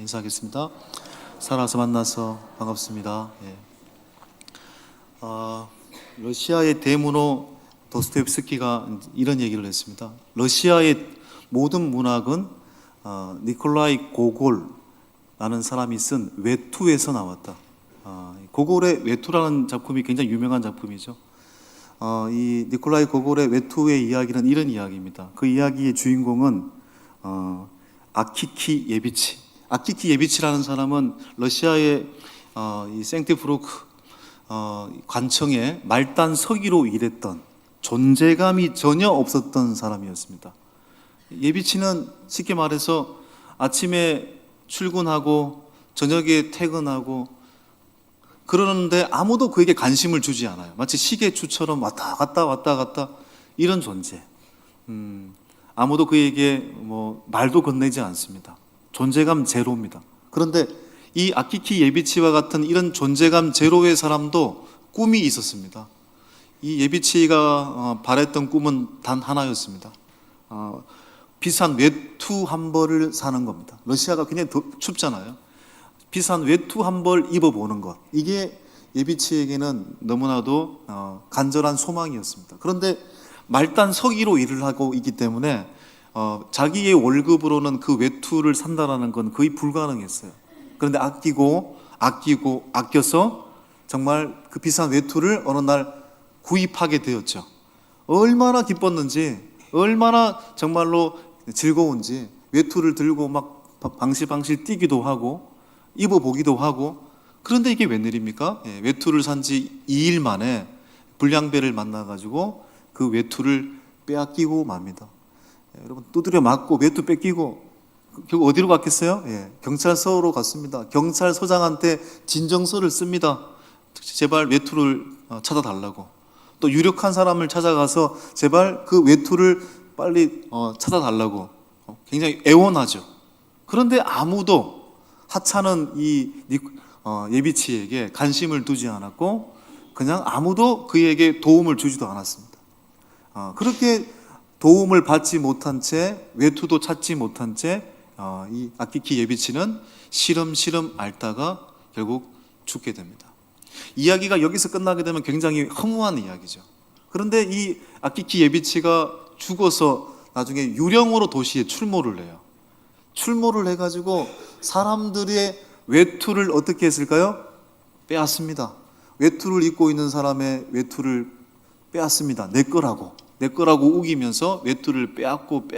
인사하겠습니다. 살아서 만나서 반갑습니다. 러시아의 대문호 도스토옙스키가 이런 얘기를 했습니다. 러시아의 모든 문학은 니콜라이 고골라는 사람이 쓴 외투에서 나왔다. 고골의 외투라는 작품이 굉장히 유명한 작품이죠. 이 니콜라이 고골의 외투의 이야기는 이런 이야기입니다. 그 이야기의 주인공은 아키키 예비치. 아키키 예비치라는 사람은 러시아의 이 생트부르크 관청의 말단 서기로 일했던 존재감이 전혀 없었던 사람이었습니다. 예비치는 쉽게 말해서 아침에 출근하고 저녁에 퇴근하고 그러는데 아무도 그에게 관심을 주지 않아요. 마치 시계추처럼 왔다 갔다 이런 존재. 아무도 그에게 말도 건네지 않습니다. 존재감 제로입니다. 그런데 이 아키키 예비치와 같은 이런 존재감 제로의 사람도 꿈이 있었습니다. 이 예비치가 바랬던 꿈은 단 하나였습니다. 비싼 외투 한 벌을 사는 겁니다. 러시아가 굉장히 춥잖아요. 비싼 외투 한 벌 입어보는 것, 이게 예비치에게는 너무나도 간절한 소망이었습니다. 그런데 말단 서기로 일을 하고 있기 때문에 자기의 월급으로는 그 외투를 산다라는 건 거의 불가능했어요. 그런데 아껴서 정말 그 비싼 외투를 어느 날 구입하게 되었죠. 얼마나 기뻤는지, 얼마나 정말로 즐거운지 외투를 들고 막 방실방실 뛰기도 하고 입어보기도 하고. 그런데 이게 웬일입니까? 외투를 산 지 2일 만에 불량배를 만나가지고 그 외투를 빼앗기고 맙니다. 여러분, 두드려 맞고 외투 뺏기고 결국 어디로 갔겠어요? 경찰서로 갔습니다. 경찰서장한테 진정서를 씁니다. 제발 외투를 찾아달라고. 또 유력한 사람을 찾아가서 제발 그 외투를 빨리 찾아달라고 굉장히 애원하죠. 그런데 아무도 하찮은 이 예비치에게 관심을 두지 않았고 그냥 아무도 그에게 도움을 주지도 않았습니다. 그렇게 도움을 받지 못한 채, 외투도 찾지 못한 채 이 아키키 예비치는 시름시름 앓다가 결국 죽게 됩니다. 이야기가 여기서 끝나게 되면 굉장히 허무한 이야기죠. 그런데 이 아키키 예비치가 죽어서 나중에 유령으로 도시에 출몰을 해요. 출몰을 해가지고 사람들의 외투를 어떻게 했을까요? 빼앗습니다. 외투를 입고 있는 사람의 외투를 빼앗습니다. 내 거라고 우기면서 외투를 빼앗고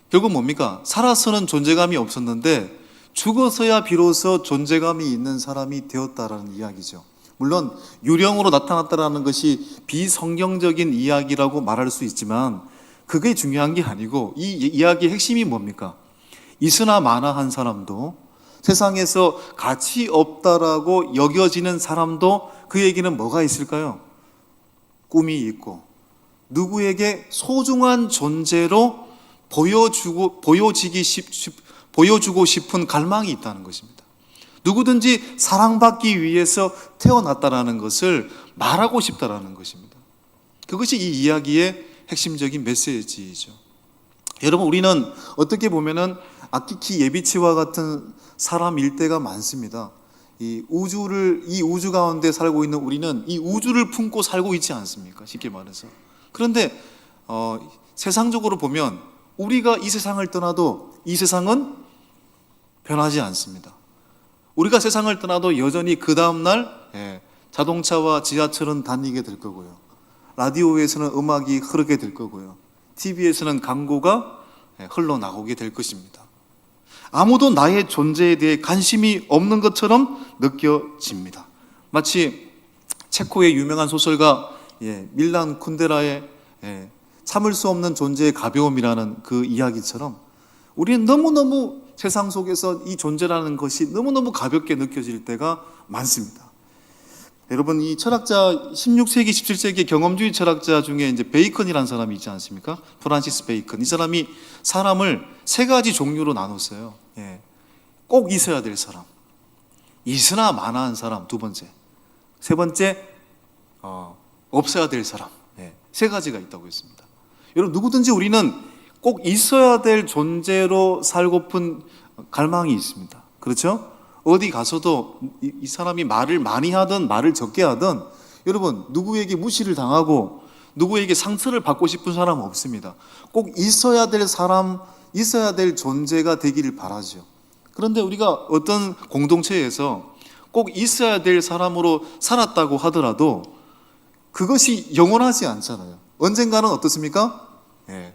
결국 뭡니까? 살아서는 존재감이 없었는데 죽어서야 비로소 존재감이 있는 사람이 되었다라는 이야기죠. 물론 유령으로 나타났다라는 것이 비성경적인 이야기라고 말할 수 있지만 그게 중요한 게 아니고 이 이야기의 핵심이 뭡니까? 있으나 마나한 사람도, 세상에서 가치 없다라고 여겨지는 사람도 그에게는 뭐가 있을까요? 꿈이 있고 누구에게 소중한 존재로 보여주고 싶은 갈망이 있다는 것입니다. 누구든지 사랑받기 위해서 태어났다라는 것을 말하고 싶다라는 것입니다. 그것이 이 이야기의 핵심적인 메시지이죠. 여러분, 우리는 어떻게 보면은 아키키 예비치와 같은 사람일 때가 많습니다. 이 우주 가운데 살고 있는 우리는 이 우주를 품고 살고 있지 않습니까? 쉽게 말해서. 그런데 세상적으로 보면 우리가 이 세상을 떠나도 이 세상은 변하지 않습니다. 우리가 세상을 떠나도 여전히 그 다음날 자동차와 지하철은 다니게 될 거고요. 라디오에서는 음악이 흐르게 될 거고요. TV에서는 광고가 흘러나오게 될 것입니다. 아무도 나의 존재에 대해 관심이 없는 것처럼 느껴집니다. 마치 체코의 유명한 소설가 밀란 쿤데라의 참을 수 없는 존재의 가벼움이라는 그 이야기처럼 우리는 너무너무 세상 속에서 이 존재라는 것이 너무너무 가볍게 느껴질 때가 많습니다. 여러분, 이 철학자 16세기, 17세기 경험주의 철학자 중에 이제 베이컨이라는 사람이 있지 않습니까? 프란시스 베이컨. 이 사람이 사람을 세 가지 종류로 나눴어요. 꼭 있어야 될 사람, 있으나 마나한 사람, 두 번째. 세 번째, 없어야 될 사람. 세 가지가 있다고 했습니다. 여러분, 누구든지 우리는 꼭 있어야 될 존재로 살고픈 갈망이 있습니다. 그렇죠? 어디 가서도 이 사람이 말을 많이 하든 말을 적게 하든 여러분 누구에게 무시를 당하고 누구에게 상처를 받고 싶은 사람은 없습니다. 꼭 있어야 될 사람, 있어야 될 존재가 되기를 바라죠. 그런데 우리가 어떤 공동체에서 꼭 있어야 될 사람으로 살았다고 하더라도 그것이 영원하지 않잖아요. 언젠가는 어떻습니까? 예.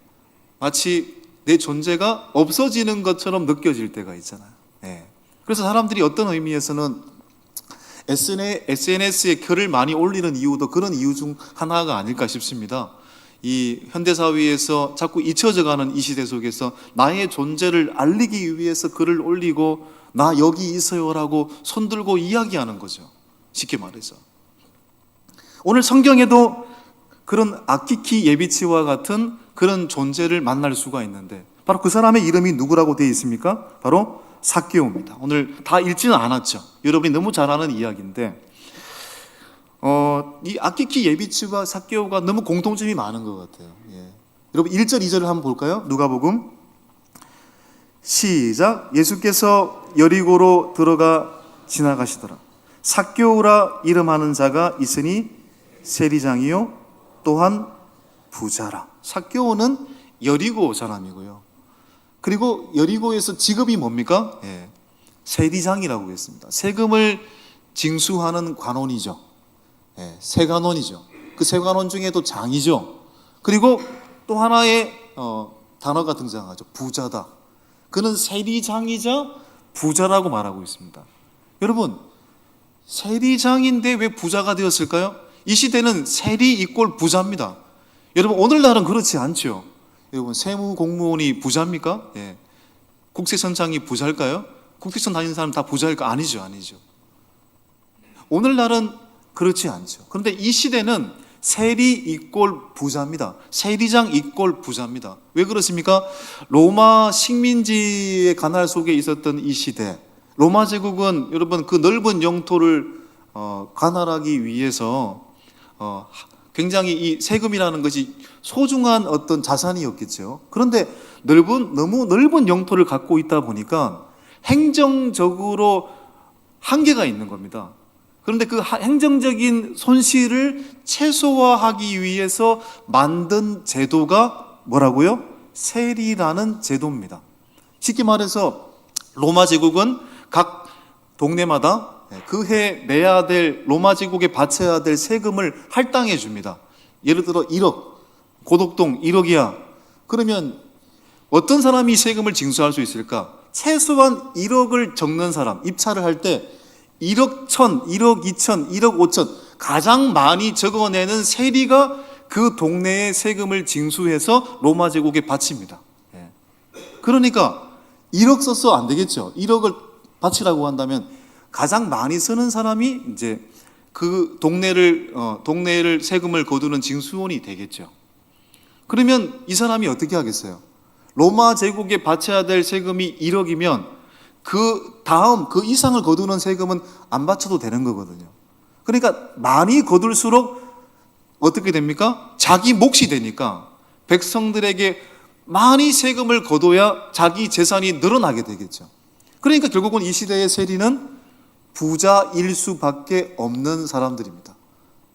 마치 내 존재가 없어지는 것처럼 느껴질 때가 있잖아요. 예. 그래서 사람들이 어떤 의미에서는 SNS에 글을 많이 올리는 이유도 그런 이유 중 하나가 아닐까 싶습니다. 이 현대사회에서 자꾸 잊혀져가는 이 시대 속에서 나의 존재를 알리기 위해서 글을 올리고 나 여기 있어요라고 손들고 이야기하는 거죠. 쉽게 말해서. 오늘 성경에도 그런 아키키 예비치와 같은 그런 존재를 만날 수가 있는데 바로 그 사람의 이름이 누구라고 되어 있습니까? 바로 삭개오입니다. 오늘 다 읽지는 않았죠. 여러분이 너무 잘 아는 이야기인데 이 아키키 예비치와 삭개오가 너무 공통점이 많은 것 같아요. 예. 여러분 1절 2절을 한번 볼까요? 누가복음 시작. 예수께서 여리고로 들어가 지나가시더라. 삭개오라 이름하는 자가 있으니 세리장이요 또한 부자라. 삭개오는 여리고 사람이고요. 그리고 여리고에서 직업이 뭡니까? 예, 세리장이라고 했습니다. 세금을 징수하는 관원이죠. 예, 세관원이죠. 그 세관원 중에도 장이죠. 그리고 또 하나의 단어가 등장하죠. 부자다. 그는 세리장이자 부자라고 말하고 있습니다. 여러분, 세리장인데 왜 부자가 되었을까요? 이 시대는 세리 이꼴 부자입니다. 여러분, 오늘날은 그렇지 않죠. 여러분, 세무 공무원이 부자입니까? 예. 국세청장이 부자일까요? 국세청 다니는 사람 다 부자일까? 아니죠, 아니죠. 오늘날은 그렇지 않죠. 그런데 이 시대는 세리 이꼴 부자입니다. 세리장 이꼴 부자입니다. 왜 그렇습니까? 로마 식민지의 관할 속에 있었던 이 시대, 로마 제국은 여러분 그 넓은 영토를 관할하기 위해서 굉장히 이 세금이라는 것이 소중한 어떤 자산이었겠죠. 그런데 너무 넓은 영토를 갖고 있다 보니까 행정적으로 한계가 있는 겁니다. 그런데 그 행정적인 손실을 최소화하기 위해서 만든 제도가 뭐라고요? 세리라는 제도입니다. 쉽게 말해서 로마 제국은 각 동네마다 그 해 내야 될, 로마 제국에 바쳐야 될 세금을 할당해 줍니다. 예를 들어 1억, 고덕동 1억이야. 그러면 어떤 사람이 세금을 징수할 수 있을까? 최소한 1억을 적는 사람, 입찰을 할 때 1억 1천, 1억 2천, 1억 5천 가장 많이 적어내는 세리가 그 동네의 세금을 징수해서 로마 제국에 바칩니다. 그러니까 1억 써서 안 되겠죠. 1억을 바치라고 한다면 가장 많이 쓰는 사람이 이제 그 동네를 세금을 거두는 징수원이 되겠죠. 그러면 이 사람이 어떻게 하겠어요? 로마 제국에 바쳐야 될 세금이 1억이면 그 다음 그 이상을 거두는 세금은 안 바쳐도 되는 거거든요. 그러니까 많이 거둘수록 어떻게 됩니까? 자기 몫이 되니까 백성들에게 많이 세금을 거둬야 자기 재산이 늘어나게 되겠죠. 그러니까 결국은 이 시대의 세리는 부자일 수밖에 없는 사람들입니다.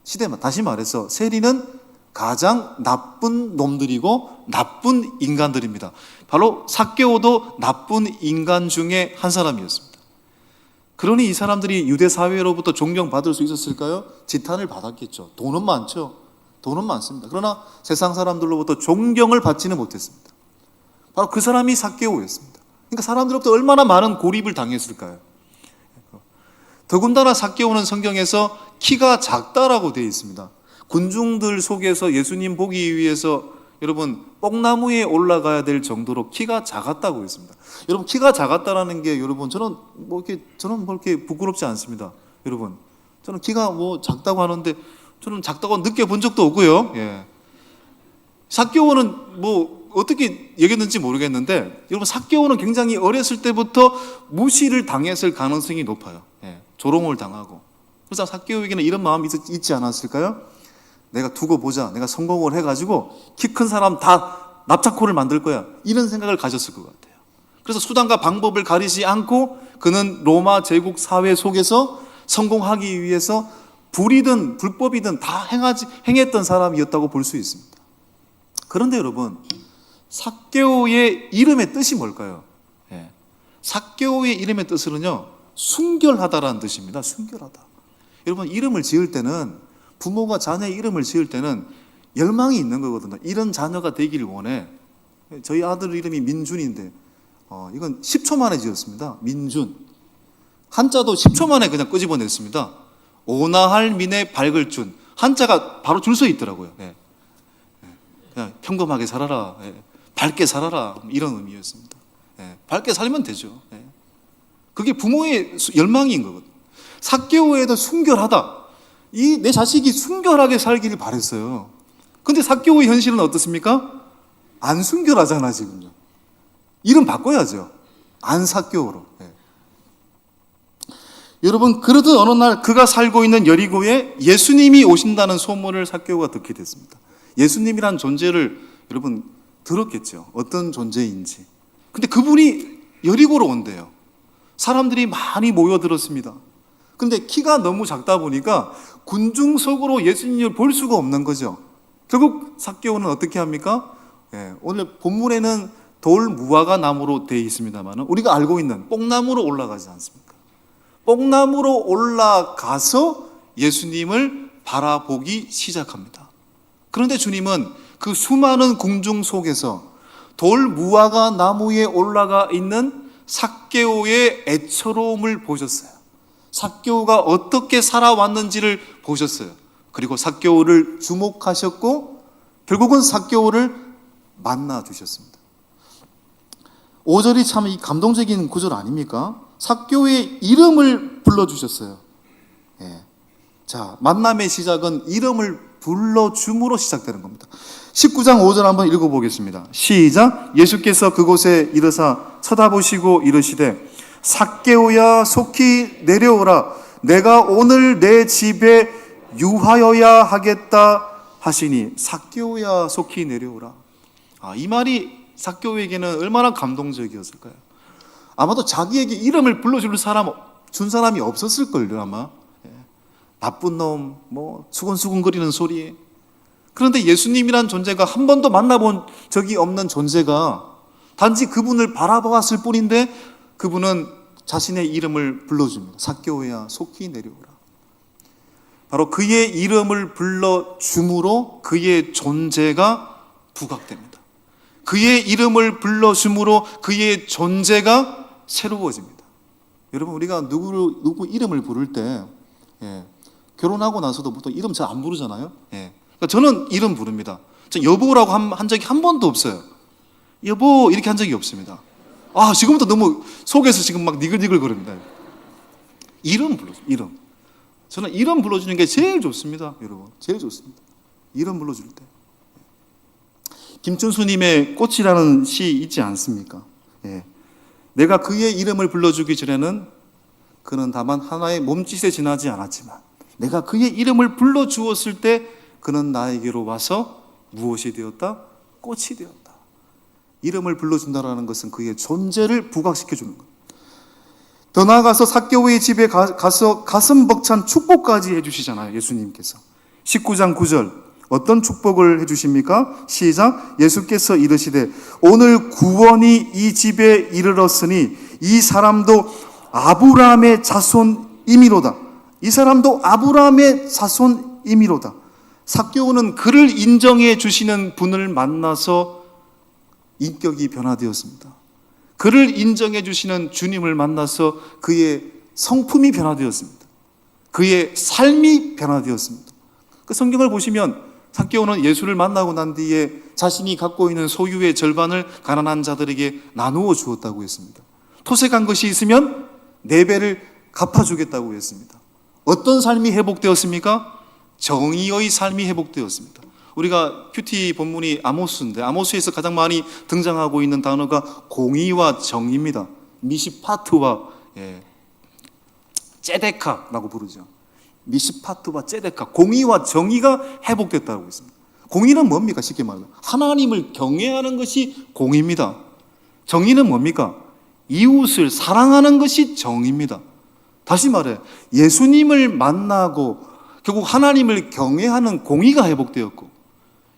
시대만 다시 말해서 세리는 가장 나쁜 놈들이고 나쁜 인간들입니다. 바로 삭개오도 나쁜 인간 중에 한 사람이었습니다. 그러니 이 사람들이 유대 사회로부터 존경받을 수 있었을까요? 지탄을 받았겠죠. 돈은 많죠. 돈은 많습니다. 그러나 세상 사람들로부터 존경을 받지는 못했습니다. 바로 그 사람이 삭개오였습니다. 그러니까 사람들로부터 얼마나 많은 고립을 당했을까요? 더군다나 삭개오는 성경에서 키가 작다라고 되어 있습니다. 군중들 속에서 예수님 보기 위해서 여러분 뽕나무에 올라가야 될 정도로 키가 작았다고 했습니다. 여러분 키가 작았다라는 게 여러분 저는 뭐 이렇게 부끄럽지 않습니다. 여러분 저는 키가 뭐 작다고 하는데 저는 작다고 느껴본 적도 없고요. 예. 삭개오는 뭐 어떻게 얘기했는지 모르겠는데 여러분 삭개오는 굉장히 어렸을 때부터 무시를 당했을 가능성이 높아요. 예. 조롱을 당하고. 그래서 삭개오에게는 이런 마음이 있지 않았을까요? 내가 두고 보자. 내가 성공을 해가지고 키 큰 사람 다 납작코를 만들 거야. 이런 생각을 가졌을 것 같아요. 그래서 수단과 방법을 가리지 않고 그는 로마 제국 사회 속에서 성공하기 위해서 불이든 불법이든 다 행했던 사람이었다고 볼 수 있습니다. 그런데 여러분, 삭개오의 이름의 뜻이 뭘까요? 삭개오의 이름의 뜻은요, 순결하다라는 뜻입니다. 순결하다. 여러분, 이름을 지을 때는, 부모가 자녀의 이름을 지을 때는 열망이 있는 거거든요. 이런 자녀가 되기를 원해. 저희 아들 이름이 민준인데 이건 10초 만에 지었습니다. 민준. 한자도 10초 만에 그냥 끄집어냈습니다. 오나할 민의 밝을 준. 한자가 바로 줄 서 있더라고요. 그냥 평범하게 살아라, 밝게 살아라, 이런 의미였습니다. 밝게 살면 되죠. 그게 부모의 열망인 거거든요. 삭개오에도 순결하다. 이 내 자식이 순결하게 살기를 바랬어요. 근데 삭개오의 현실은 어떻습니까? 안 순결하잖아, 지금요. 이름 바꿔야죠. 안 삭개오로. 여러분, 그러던 어느 날 그가 살고 있는 여리고에 예수님이 오신다는 소문을 삭개오가 듣게 됐습니다. 예수님이란 존재를 여러분 들었겠죠. 어떤 존재인지. 근데 그분이 여리고로 온대요. 사람들이 많이 모여들었습니다. 근데 키가 너무 작다 보니까 군중 속으로 예수님을 볼 수가 없는 거죠. 결국 삭개오는 어떻게 합니까? 오늘 본문에는 돌 무화과 나무로 되어 있습니다만 우리가 알고 있는 뽕나무로 올라가지 않습니까? 뽕나무로 올라가서 예수님을 바라보기 시작합니다. 그런데 주님은 그 수많은 궁중 속에서 돌 무화과 나무에 올라가 있는 삭개오의 애처로움을 보셨어요. 삭개오가 어떻게 살아왔는지를 보셨어요. 그리고 삭개오를 주목하셨고 결국은 삭개오를 만나 주셨습니다. 5절이 참 이 감동적인 구절 아닙니까? 삭개오의 이름을 불러주셨어요. 자, 만남의 시작은 이름을 불러줌으로 시작되는 겁니다. 19장 5절 한번 읽어보겠습니다. 시작. 예수께서 그곳에 이르사 쳐다보시고 이르시되 삭개오야 속히 내려오라. 내가 오늘 내 집에 유하여야 하겠다 하시니 삭개오야 속히 내려오라. 이 말이 삭개오에게는 얼마나 감동적이었을까요? 아마도 자기에게 이름을 불러줄 준 사람이 없었을걸요, 아마. 나쁜 놈, 수근수근거리는 소리. 그런데 예수님이란 존재가 한 번도 만나본 적이 없는 존재가 단지 그분을 바라보았을 뿐인데 그분은 자신의 이름을 불러줍니다. 삭개오야 속히 내려오라. 바로 그의 이름을 불러줌으로 그의 존재가 부각됩니다. 그의 이름을 불러줌으로 그의 존재가 새로워집니다. 여러분, 우리가 누구 이름을 부를 때 결혼하고 나서도 보통 이름 잘 안 부르잖아요. 그러니까 저는 이름 부릅니다. 저 여보라고 한 적이 한 번도 없어요. 여보 이렇게 한 적이 없습니다. 지금부터 너무 속에서 지금 막 니글니글 거립니다. 이름 불러줘. 이름. 저는 이름 불러주는 게 제일 좋습니다. 여러분, 제일 좋습니다. 이름 불러줄 때. 김춘수님의 꽃이라는 시 있지 않습니까? 내가 그의 이름을 불러주기 전에는 그는 다만 하나의 몸짓에 지나지 않았지만 내가 그의 이름을 불러주었을 때 그는 나에게로 와서 무엇이 되었다? 꽃이 되었다. 이름을 불러준다는 것은 그의 존재를 부각시켜주는 것. 더 나아가서 삭개오의 집에 가서 가슴 벅찬 축복까지 해주시잖아요, 예수님께서. 19장 9절 어떤 축복을 해주십니까? 시작. 예수께서 이르시되 오늘 구원이 이 집에 이르렀으니 이 사람도 아브라함의 자손이미로다. 이 사람도 아브라함의 자손이미로다. 삭개오는 그를 인정해 주시는 분을 만나서 인격이 변화되었습니다. 그를 인정해 주시는 주님을 만나서 그의 성품이 변화되었습니다. 그의 삶이 변화되었습니다. 그 성경을 보시면 삭개오는 예수를 만나고 난 뒤에 자신이 갖고 있는 소유의 절반을 가난한 자들에게 나누어 주었다고 했습니다. 토색한 것이 있으면 4배를 갚아주겠다고 했습니다. 어떤 삶이 회복되었습니까? 정의의 삶이 회복되었습니다. 우리가 큐티 본문이 아모스인데 아모스에서 가장 많이 등장하고 있는 단어가 공의와 정의입니다. 미시파트와 ጼ데카라고 부르죠. 미시파트와 ጼ데카, 공의와 정의가 회복됐다고 했습니다. 공의는 뭡니까? 쉽게 말하면 하나님을 경외하는 것이 공의입니다. 정의는 뭡니까? 이웃을 사랑하는 것이 정입니다. 다시 말해 예수님을 만나고 결국 하나님을 경외하는 공의가 회복되었고,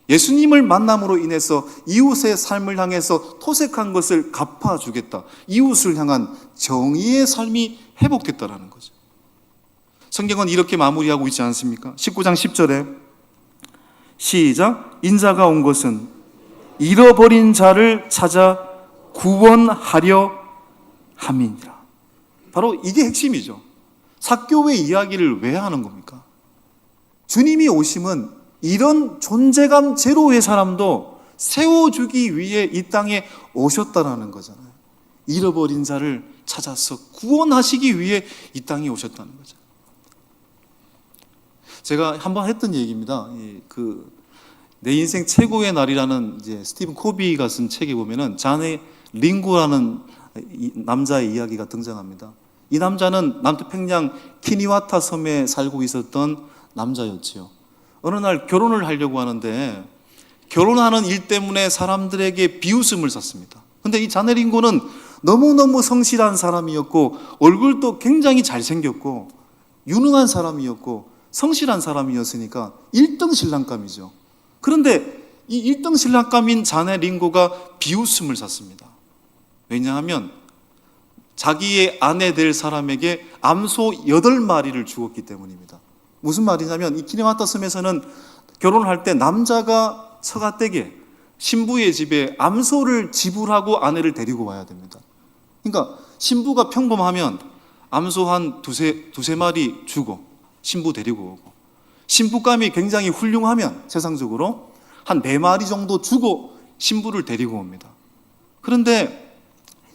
예수님을 만남으로 인해서 이웃의 삶을 향해서 토색한 것을 갚아주겠다, 이웃을 향한 정의의 삶이 회복됐다라는 거죠. 성경은 이렇게 마무리하고 있지 않습니까? 19장 10절에 시작. 인자가 온 것은 잃어버린 자를 찾아 구원하려 함이니라. 바로 이게 핵심이죠. 사교회 이야기를 왜 하는 겁니까? 주님이 오심은 이런 존재감 제로의 사람도 세워주기 위해 이 땅에 오셨다는 거잖아요. 잃어버린 자를 찾아서 구원하시기 위해 이 땅에 오셨다는 거죠. 제가 한번 했던 얘기입니다. 내 인생 최고의 날이라는 이제 스티븐 코비가 쓴 책에 보면은 자네 링고라는 남자의 이야기가 등장합니다. 이 남자는 남태평양 키니와타 섬에 살고 있었던 남자였지요. 어느 날 결혼을 하려고 하는데 결혼하는 일 때문에 사람들에게 비웃음을 샀습니다. 근데 이 자네 링고는 너무너무 성실한 사람이었고 얼굴도 굉장히 잘생겼고 유능한 사람이었고 성실한 사람이었으니까 1등 신랑감이죠. 그런데 이 1등 신랑감인 자네 링고가 비웃음을 샀습니다. 왜냐하면 자기의 아내 될 사람에게 암소 8마리를 주었기 때문입니다. 무슨 말이냐면 이 키네와타 섬에서는 결혼할 때 남자가 처가댁에 신부의 집에 암소를 지불하고 아내를 데리고 와야 됩니다. 그러니까 신부가 평범하면 암소 한 두세 마리 주고 신부 데리고 오고, 신부감이 굉장히 훌륭하면 세상적으로 한 4마리 정도 주고 신부를 데리고 옵니다. 그런데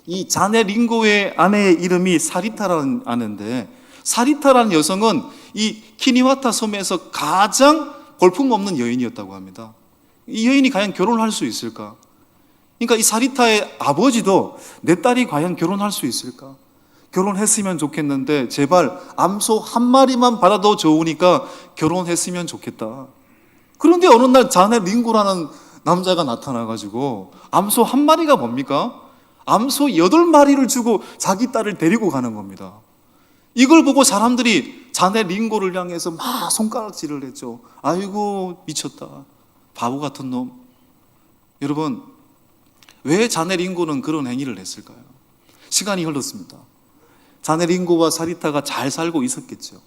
이 자네 링고의 아내의 이름이 사리타라는 아내인데, 사리타라는 여성은 이 키니와타 섬에서 가장 볼품없는 여인이었다고 합니다. 이 여인이 과연 결혼할 수 있을까? 그러니까 이 사리타의 아버지도 내 딸이 과연 결혼할 수 있을까? 결혼했으면 좋겠는데 제발 암소 1마리만 받아도 좋으니까 결혼했으면 좋겠다. 그런데 어느 날 자네 링고라는 남자가 나타나가지고 암소 1마리가 뭡니까? 암소 8마리를 주고 자기 딸을 데리고 가는 겁니다. 이걸 보고 사람들이 자네 링고를 향해서 막 손가락질을 했죠. 아이고 미쳤다, 바보 같은 놈. 여러분, 왜 자네 링고는 그런 행위를 했을까요? 시간이 흘렀습니다. 자네 링고와 사리타가 잘 살고 있었겠죠.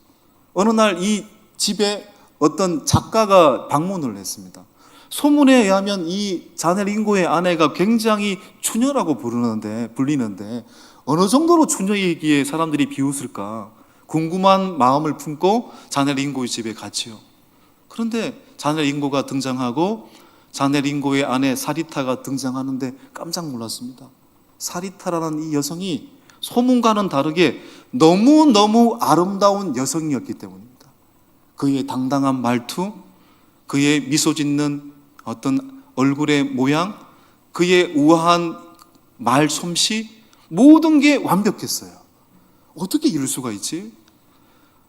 어느 날 이 집에 어떤 작가가 방문을 했습니다. 소문에 의하면 이 자네 링고의 아내가 굉장히 추녀라고 불리는데 어느 정도로 추녀이기에 사람들이 비웃을까 궁금한 마음을 품고 자네 링고의 집에 갔지요. 그런데 자네 링고가 등장하고 자네 링고의 아내 사리타가 등장하는데 깜짝 놀랐습니다. 사리타라는 이 여성이 소문과는 다르게 너무너무 아름다운 여성이었기 때문입니다. 그의 당당한 말투, 그의 미소 짓는 어떤 얼굴의 모양, 그의 우아한 말솜씨, 모든 게 완벽했어요. 어떻게 이럴 수가 있지?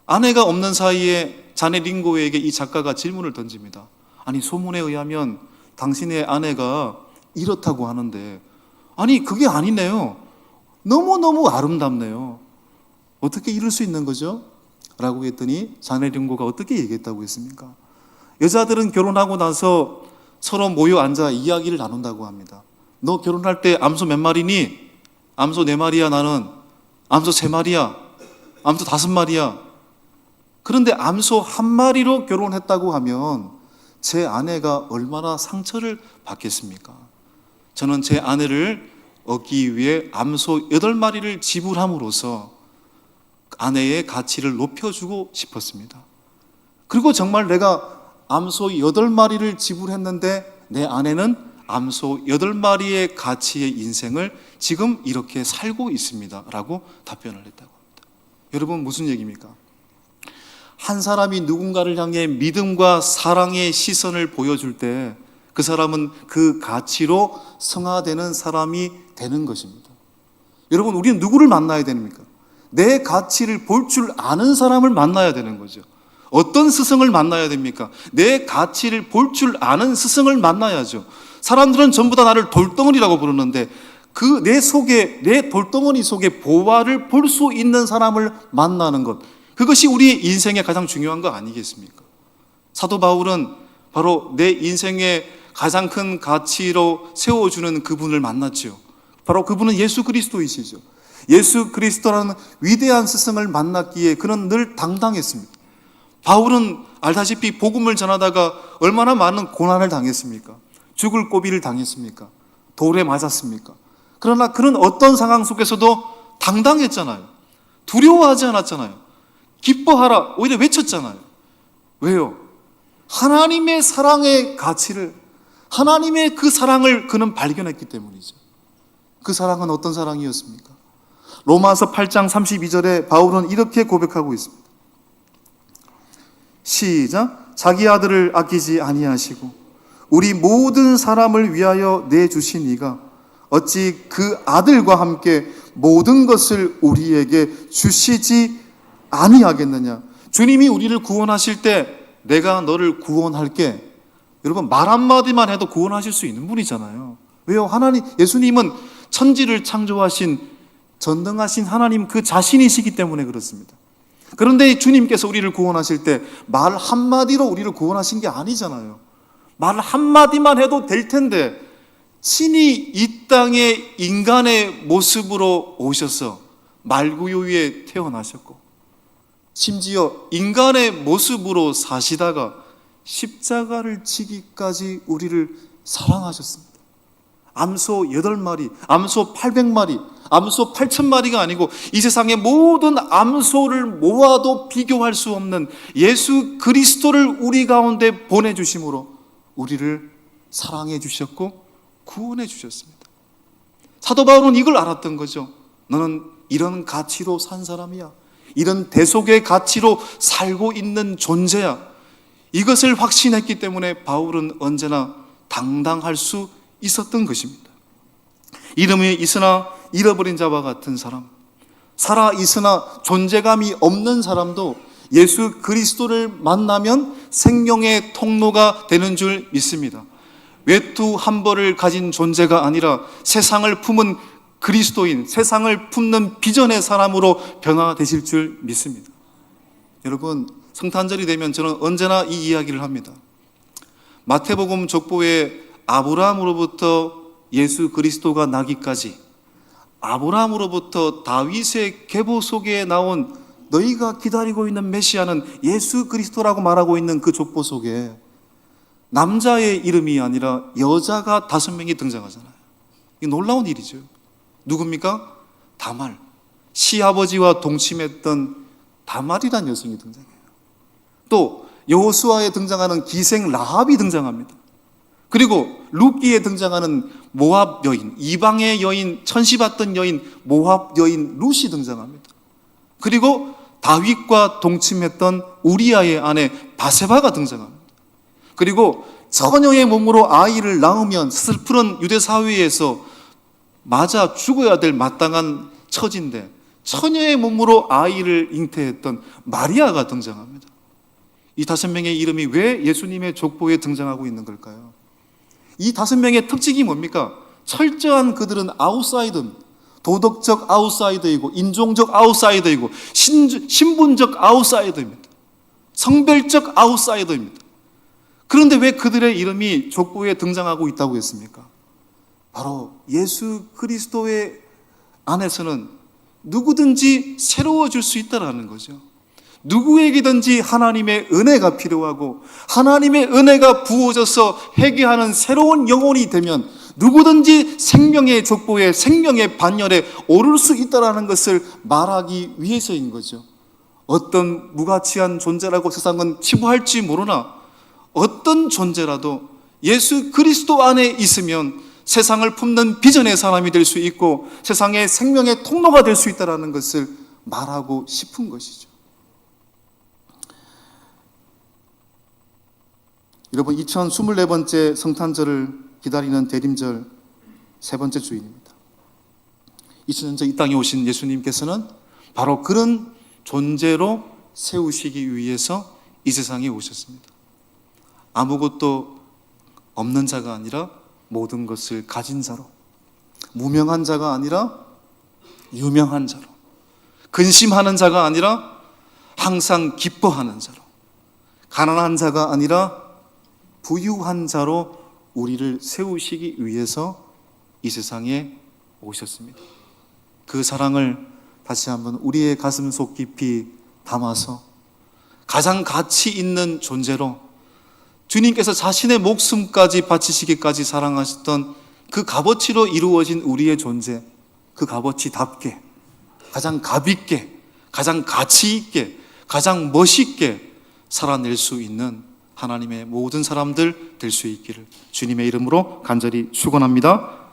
아내가 없는 사이에 자네 링고에게 이 작가가 질문을 던집니다. 아니, 소문에 의하면 당신의 아내가 이렇다고 하는데, 아니 그게 아니네요. 너무너무 아름답네요. 어떻게 이럴 수 있는 거죠? 라고 했더니 자네 링고가 어떻게 얘기했다고 했습니까? 여자들은 결혼하고 나서 서로 모여 앉아 이야기를 나눈다고 합니다. 너 결혼할 때 암소 몇 마리니? 암소 4마리야 나는. 암소 3마리야. 암소 5마리야. 그런데 암소 1마리로 결혼했다고 하면 제 아내가 얼마나 상처를 받겠습니까? 저는 제 아내를 얻기 위해 암소 8마리를 지불함으로써 아내의 가치를 높여주고 싶었습니다. 그리고 정말 내가 암소 8마리를 지불했는데 내 아내는 암소 8마리의 가치의 인생을 지금 이렇게 살고 있습니다 라고 답변을 했다고 합니다. 여러분, 무슨 얘기입니까? 한 사람이 누군가를 향해 믿음과 사랑의 시선을 보여줄 때 그 사람은 그 가치로 성화되는 사람이 되는 것입니다. 여러분, 우리는 누구를 만나야 됩니까? 내 가치를 볼 줄 아는 사람을 만나야 되는 거죠. 어떤 스승을 만나야 됩니까? 내 가치를 볼 줄 아는 스승을 만나야죠. 사람들은 전부 다 나를 돌덩어리라고 부르는데 그 내 속에, 내 돌덩어리 속에 보화를 볼 수 있는 사람을 만나는 것, 그것이 우리 인생의 가장 중요한 거 아니겠습니까? 사도 바울은 바로 내 인생의 가장 큰 가치로 세워주는 그분을 만났죠. 바로 그분은 예수 그리스도이시죠. 예수 그리스도라는 위대한 스승을 만났기에 그는 늘 당당했습니다. 바울은 알다시피 복음을 전하다가 얼마나 많은 고난을 당했습니까? 죽을 고비를 당했습니까? 돌에 맞았습니까? 그러나 그는 어떤 상황 속에서도 당당했잖아요. 두려워하지 않았잖아요. 기뻐하라 오히려 외쳤잖아요. 왜요? 하나님의 사랑의 가치를, 하나님의 그 사랑을 그는 발견했기 때문이죠. 그 사랑은 어떤 사랑이었습니까? 로마서 8장 32절에 바울은 이렇게 고백하고 있습니다. 시작. 자기 아들을 아끼지 아니하시고 우리 모든 사람을 위하여 내주신 이가 어찌 그 아들과 함께 모든 것을 우리에게 주시지 아니하겠느냐. 주님이 우리를 구원하실 때 내가 너를 구원할게, 여러분 말 한마디만 해도 구원하실 수 있는 분이잖아요. 왜요? 예수님은 천지를 창조하신 전능하신 하나님 그 자신이시기 때문에 그렇습니다. 그런데 주님께서 우리를 구원하실 때 말 한마디로 우리를 구원하신 게 아니잖아요. 말 한마디만 해도 될 텐데 신이 이 땅에 인간의 모습으로 오셔서 말구유에 태어나셨고 심지어 인간의 모습으로 사시다가 십자가를 지기까지 우리를 사랑하셨습니다. 암소 8마리, 암소 800마리, 암소 8,000마리가 아니고 이 세상의 모든 암소를 모아도 비교할 수 없는 예수 그리스도를 우리 가운데 보내주심으로 우리를 사랑해 주셨고 구원해 주셨습니다. 사도 바울은 이걸 알았던 거죠. 너는 이런 가치로 산 사람이야. 이런 대속의 가치로 살고 있는 존재야. 이것을 확신했기 때문에 바울은 언제나 당당할 수 있었던 것입니다. 이름이 있으나 잃어버린 자와 같은 사람, 살아 있으나 존재감이 없는 사람도 예수 그리스도를 만나면 생명의 통로가 되는 줄 믿습니다. 외투 한 벌을 가진 존재가 아니라 세상을 품은 그리스도인, 세상을 품는 비전의 사람으로 변화되실 줄 믿습니다. 여러분, 성탄절이 되면 저는 언제나 이 이야기를 합니다. 마태복음 족보에 아브라함으로부터 예수 그리스도가 나기까지, 아브라함으로부터 다윗의 계보 속에 나온 너희가 기다리고 있는 메시아는 예수 그리스도라고 말하고 있는 그 족보 속에 남자의 이름이 아니라 여자가 5명이 등장하잖아요. 이게 놀라운 일이죠. 누굽니까? 다말, 시아버지와 동침했던 다말이라는 여성이 등장해요. 또 여호수아에 등장하는 기생 라합이 등장합니다. 그리고 룻기에 등장하는 모압 여인, 이방의 여인, 천시 받던 여인 모압 여인 룻이 등장합니다. 그리고 다윗과 동침했던 우리아의 아내 바세바가 등장합니다. 그리고 처녀의 몸으로 아이를 낳으면 슬픈 유대 사회에서 맞아 죽어야 될 마땅한 처지인데 처녀의 몸으로 아이를 잉태했던 마리아가 등장합니다. 이 5명의 이름이 왜 예수님의 족보에 등장하고 있는 걸까요? 이 5명의 특징이 뭡니까? 철저한 그들은 아웃사이더입니다. 도덕적 아웃사이더이고 인종적 아웃사이더이고 신분적 아웃사이더입니다. 성별적 아웃사이더입니다. 그런데 왜 그들의 이름이 족보에 등장하고 있다고 했습니까? 바로 예수 그리스도의 안에서는 누구든지 새로워질 수 있다는 거죠. 누구에게든지 하나님의 은혜가 필요하고 하나님의 은혜가 부어져서 회개하는 새로운 영혼이 되면 누구든지 생명의 족보에 생명의 반열에 오를 수 있다는 것을 말하기 위해서인 거죠. 어떤 무가치한 존재라고 세상은 치부할지 모르나 어떤 존재라도 예수 그리스도 안에 있으면 세상을 품는 비전의 사람이 될 수 있고 세상의 생명의 통로가 될 수 있다는 것을 말하고 싶은 것이죠. 여러분, 2024번째 성탄절을 기다리는 대림절 3번째 주일입니다. 2000년 전 이 땅에 오신 예수님께서는 바로 그런 존재로 세우시기 위해서 이 세상에 오셨습니다. 아무것도 없는 자가 아니라 모든 것을 가진 자로, 무명한 자가 아니라 유명한 자로, 근심하는 자가 아니라 항상 기뻐하는 자로, 가난한 자가 아니라 부유한 자로 우리를 세우시기 위해서 이 세상에 오셨습니다. 그 사랑을 다시 한번 우리의 가슴 속 깊이 담아서 가장 가치 있는 존재로 주님께서 자신의 목숨까지 바치시기까지 사랑하셨던 그 값어치로 이루어진 우리의 존재, 그 값어치답게 가장 값있게, 가장 가치 있게, 가장 멋있게 살아낼 수 있는 하나님의 모든 사람들 될 수 있기를 주님의 이름으로 간절히 축원합니다.